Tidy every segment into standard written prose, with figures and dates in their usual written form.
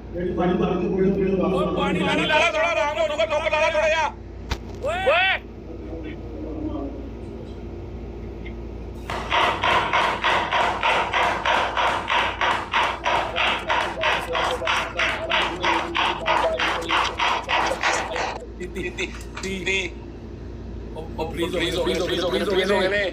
ਪਾਣੀ ਲਾ ਥੋੜਾ ਆਰਾਮ ਨਾਲ ਉੱਠ ਟੋਪ ਲਾ ਥੋੜਾ ਜਿਹਾ ਓਏ ਤੀ ਉਹ ਫ੍ਰੀਜ਼ ਹੋ ਗਏ ਨੇ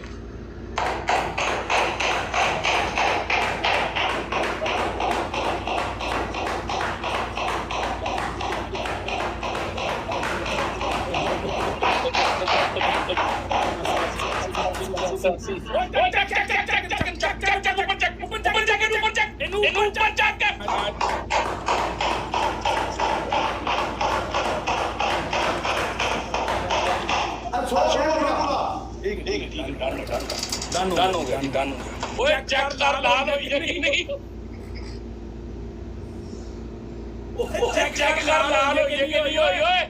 डन हो गया डन ओए चेक कर लाल होई है कि नहीं ओए चेक कर लाल होई है कि नहीं ओए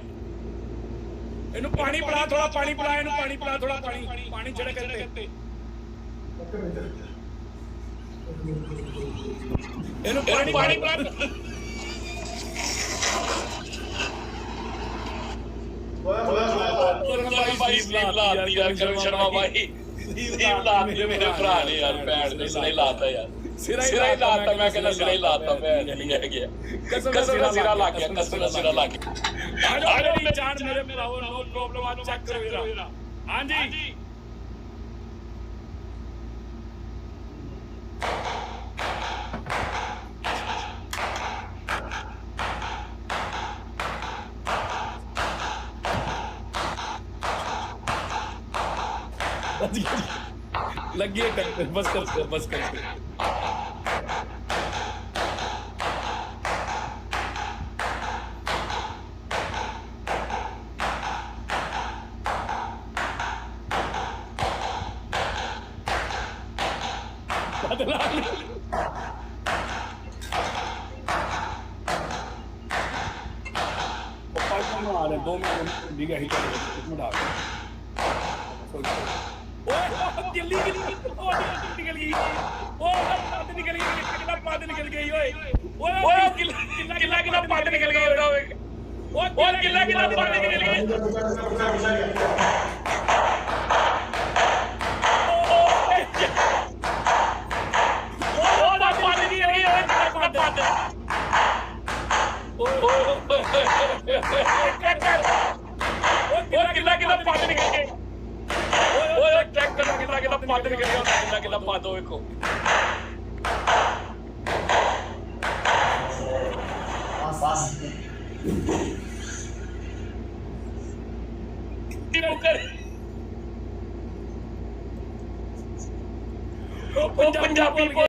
ਇਹਨੂੰ ਪਾਣੀ ਪਿਲਾ ਥੋੜਾ ਪਾਣੀ ਪਿਲਾ ਇਹਨੂੰ ਪਾਣੀ ਪਿਲਾ ਥੋੜਾ ਪਾਣੀ ਛੜੇ ਕਰਤੇ ਇਹਨੂੰ ਪਾਣੀ ਪਿਲਾ ਓਏ ਭਾਈ ਸਲੀਪ ਲਾਤੀ ਯਾਰ ਕਰਮ ਸ਼ਰਮਾ ਭਾਈ ਸਲੀਪ ਲਾਤੀ ਮੇਰੇ ਭਰਾ ਨੇ ਯਾਰ ਭੈਣ ਦੇ ਸਿਰੇ ਲਾਤਾ ਯਾਰ ਸਿਰਾ ਹੀ ਲਾਤਾ ਮੈਂ ਕਹਿੰਦਾ ਸਿਰਾ ਹੀ ਲਾਤਾ ਭੈਣ ਨਹੀਂ ਹੈ ਗਿਆ ਕਸਮ ਦਾ ਸਿਰਾ ਲੱਗ ਗਿਆ ਕਸਮ ਦਾ ਸਿਰਾ ਲੱਗ ਗਿਆ ਆ ਜਾਓ ਜਾਨ ਮੇਰੇ ਭਰਾਵੋ ਨੋ ਪ੍ਰੋਬਲਮ ਆ ਚੈੱਕ ਕਰੋ ਵੀਰਾ ਹਾਂਜੀ लगी है बस कर दो मिनट दिखा ही गिल्ली निकल गई पाद निकल गई ओए किला पाद निकल गई ओए किला पाद निकल गई किला पाद निकल गई ओए चेक कर किला पाद निकल गया किला पाद देखो पंजाबी